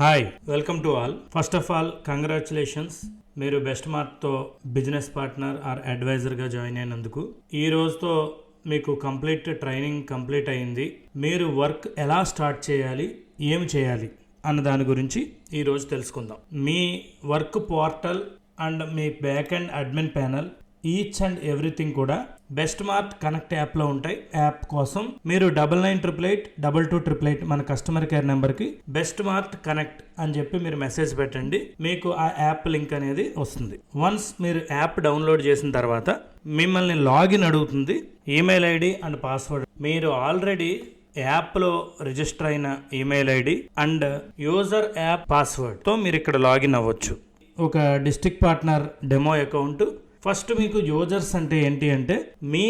Hi, welcome to all. First of all congratulations, మీరు best మార్క్తో business partner or అడ్వైజర్గా join అయినందుకు. ఈ రోజుతో మీకు ట్రైనింగ్ కంప్లీట్ అయింది. మీరు వర్క్ ఎలా స్టార్ట్ చేయాలి, ఏమి చేయాలి అన్న దాని గురించి ఈరోజు తెలుసుకుందాం. మీ వర్క్ పోర్టల్ అండ్ మీ back and admin panel each and everything కూడా బెస్ట్ మార్ట్ కనెక్ట్ యాప్లో ఉంటాయి. యాప్ కోసం మీరు 99882288 మన కస్టమర్ కేర్ నెంబర్కి బెస్ట్ మార్ట్ కనెక్ట్ అని చెప్పి మీరు మెసేజ్ పెట్టండి. మీకు ఆ యాప్ లింక్ అనేది వస్తుంది. వన్స్ మీరు యాప్ డౌన్లోడ్ చేసిన తర్వాత మిమ్మల్ని లాగిన్ అడుగుతుంది. Email ID and password. మీరు ఆల్రెడీ యాప్లో రిజిస్టర్ అయిన email ID and user app పాస్వర్డ్తో మీరు ఇక్కడ లాగిన్ అవ్వచ్చు. ఒక district partner demo account. First మీకు యూజర్స్ అంటే ఏంటి అంటే మీ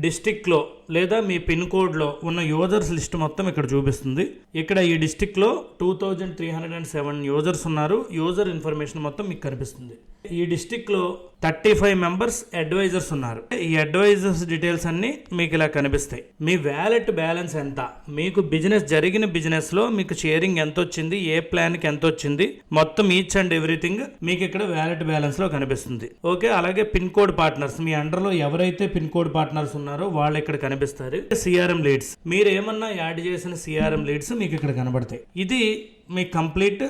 డిస్టిక్లో లేదా మీ పిన్ కోడ్లో ఉన్న యూజర్స్ లిస్ట్ మొత్తం ఇక్కడ చూపిస్తుంది. ఇక్కడ ఈ డిస్టిక్లో 2307 యూజర్స్ ఉన్నారు. యూజర్ ఇన్ఫర్మేషన్ మొత్తం మీకు కనిపిస్తుంది. ఈ డిస్టిక్లో 35 మెంబర్స్ అడ్వైజర్స్ ఉన్నారు. ఈ అడ్వైజర్స్ డీటెయిల్స్ అన్ని మీకు ఇలా కనిపిస్తాయి. మీ వ్యాలెట్ బ్యాలెన్స్ ఎంత, మీకు జరిగిన బిజినెస్లో మీకు షేరింగ్ ఎంత వచ్చింది, ఏ ప్లాన్కి ఎంత వచ్చింది, మొత్తం ఈచ్ అండ్ ఎవ్రీథింగ్ మీకు ఇక్కడ వ్యాలెట్ బ్యాలెన్స్లో కనిపిస్తుంది. ఓకే, అలాగే పిన్ కోడ్ పార్ట్నర్స్, మీ అండర్లో ఎవరైతే పిన్ కోడ్ పార్ట్నర్స్ ఉన్నారో వాళ్ళు ఇక్కడ కనిపిస్తారు. సిఆర్ఎం లీడ్స్, మీరు ఏమన్నా యాడ్ చేసిన సిఆర్ఎం లీడ్స్ మీకు ఇక్కడ కనబడతాయి. ఇది మీ complete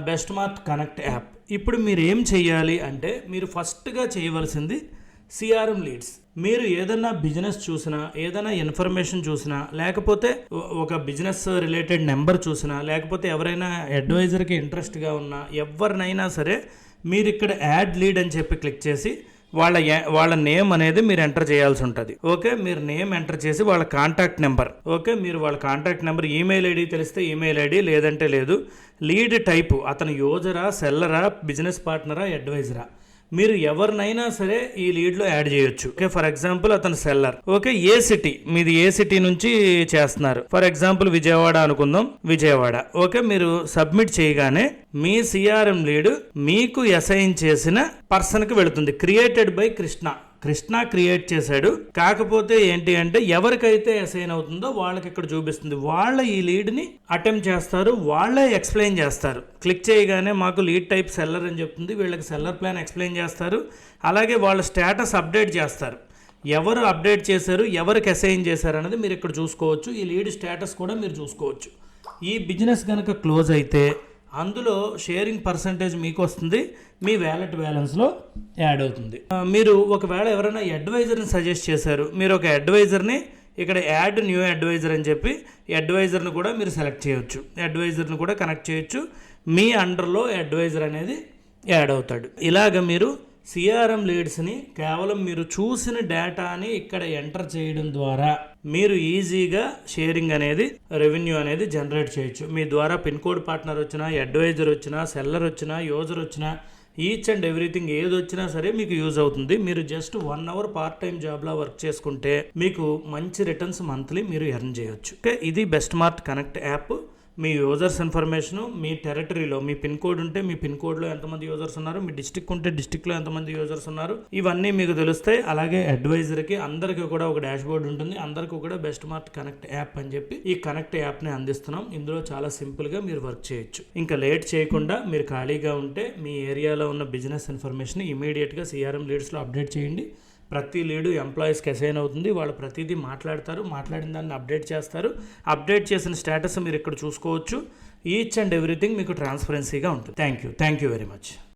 Best Mart Connect app. ఇప్పుడు మీరు ఏం చేయాలి అంటే, మీరు ఫస్ట్గా చేయవలసింది సిఆర్ఎం లీడ్స్. మీరు ఏదైనా బిజినెస్ చూసినా, ఏదైనా ఇన్ఫర్మేషన్ చూసినా, లేకపోతే ఒక బిజినెస్ రిలేటెడ్ నెంబర్ చూసినా, లేకపోతే ఎవరైనా అడ్వైజర్కి ఇంట్రెస్ట్గా ఉన్నా, ఎవరినైనా సరే మీరు ఇక్కడ యాడ్ లీడ్ అని చెప్పి క్లిక్ చేసి వాళ్ళ నేమ్ అనేది మీరు ఎంటర్ చేయాల్సి ఉంటుంది. ఓకే, మీరు నేమ్ ఎంటర్ చేసి వాళ్ళ కాంటాక్ట్ నెంబర్, ఓకే, మీరు వాళ్ళ కాంటాక్ట్ నెంబర్, ఈమెయిల్ ఐడి తెలిస్తే ఈమెయిల్ ఐడి, లేదంటే లేదు. లీడ్ టైపు, అతను యూజరా, సెల్లరా, బిజినెస్ పార్ట్నరా, అడ్వైజరా, మీరు ఎవరినైనా సరే ఈ లీడ్లో యాడ్ చేయొచ్చు. ఓకే, ఫర్ ఎగ్జాంపుల్ అతను సెల్లర్. ఓకే, ఏ సిటీ, మీది ఏ సిటీ నుంచి చేస్తున్నారు, ఫర్ ఎగ్జాంపుల్ విజయవాడ అనుకుందాం, విజయవాడ. ఓకే, మీరు సబ్మిట్ చేయగానే మీ సిఆర్ఎం లీడ్ మీకు అసైన్ చేసిన పర్సన్కి వెళుతుంది. క్రియేటెడ్ బై కృష్ణ క్రియేట్ చేశాడు. కాకపోతే ఏంటి అంటే, ఎవరికైతే అసైన్ అవుతుందో వాళ్ళకి ఇక్కడ చూపిస్తుంది. వాళ్ళ ఈ లీడ్ని అటెంప్ట్ చేస్తారు, వాళ్ళే ఎక్స్ప్లెయిన్ చేస్తారు. క్లిక్ చేయగానే మాకు లీడ్ టైప్ సెల్లర్ అని చెప్తుంది. వీళ్ళకి సెల్లర్ ప్లాన్ ఎక్స్ప్లెయిన్ చేస్తారు. అలాగే వాళ్ళ స్టేటస్ అప్డేట్ చేస్తారు. ఎవరు అప్డేట్ చేశారు, ఎవరికి అసైన్ చేశారు అనేది మీరు ఇక్కడ చూసుకోవచ్చు. ఈ లీడ్ స్టేటస్ కూడా మీరు చూసుకోవచ్చు. ఈ బిజినెస్ కనుక క్లోజ్ అయితే అందులో షేరింగ్ పర్సంటేజ్ మీకు వస్తుంది, మీ వ్యాలెట్ బ్యాలెన్స్లో యాడ్ అవుతుంది. మీరు ఒకవేళ ఎవరైనా అడ్వైజర్ని సజెస్ట్ చేశారు, మీరు ఒక అడ్వైజర్ని ఇక్కడ యాడ్ న్యూ అడ్వైజర్ అని చెప్పి అడ్వైజర్ని కూడా మీరు సెలెక్ట్ చేయొచ్చు. అడ్వైజర్ని కూడా కనెక్ట్ చేయొచ్చు. మీ అండర్లో అడ్వైజర్ అనేది యాడ్ అవుతాడు. ఇలాగ మీరు సిఆర్ఎం లీడ్స్ని కేవలం మీరు చూసిన డేటాని ఇక్కడ ఎంటర్ చేయడం ద్వారా మీరు ఈజీగా షేరింగ్ అనేది, రెవెన్యూ అనేది జనరేట్ చేయొచ్చు. మీ ద్వారా పిన్ కోడ్ పార్ట్నర్ వచ్చినా, అడ్వైజర్ వచ్చినా, సెల్లర్ వచ్చినా, యూజర్ వచ్చినా, ఈచ్ అండ్ ఎవ్రీథింగ్ ఏది వచ్చినా సరే మీకు యూజ్ అవుతుంది. మీరు జస్ట్ 1 అవర్ పార్ట్ టైం జాబ్లా వర్క్ చేసుకుంటే మీకు మంచి రిటర్న్స్ మంత్లీ మీరు ఎర్న్ చేయొచ్చు. ఓకే, ఇది బెస్ట్ మార్ట్ కనెక్ట్ యాప్. మీ యూజర్స్ ఇన్ఫర్మేషను, మీ టెరిటరీలో మీ పిన్ కోడ్ ఉంటే మీ పిన్ కోడ్లో ఎంతమంది యూజర్స్ ఉన్నారు, మీ డిస్టిక్ ఉంటే డిస్టిక్లో ఎంతమంది యూజర్స్ ఉన్నారు, ఇవన్నీ మీకు తెలుస్తాయి. అలాగే అడ్వైజర్కి అందరికీ కూడా ఒక డాష్ బోర్డ్ ఉంటుంది. అందరికీ కూడా బెస్ట్ మార్ట్ కనెక్ట్ యాప్ అని చెప్పి ఈ కనెక్ట్ యాప్ని అందిస్తున్నాం. ఇందులో చాలా సింపుల్గా మీరు వర్క్ చేయొచ్చు. ఇంకా లేట్ చేయకుండా మీరు ఖాళీగా ఉంటే మీ ఏరియాలో ఉన్న బిజినెస్ ఇన్ఫర్మేషన్ ఇమీడియట్గా సిఆర్ఎం లీడ్స్లో అప్డేట్ చేయండి. ప్రతి లీడు ఎంప్లాయీస్కి అసైన్ అవుతుంది. వాళ్ళు ప్రతిదీ మాట్లాడతారు, మాట్లాడిన దాన్ని అప్డేట్ చేస్తారు. అప్డేట్ చేసిన స్టేటస్ మీరు ఇక్కడ చూసుకోవచ్చు. ఈచ్ అండ్ ఎవ్రీథింగ్ మీకు ట్రాన్స్పరెన్సీగా ఉంటుంది. Thank you very much.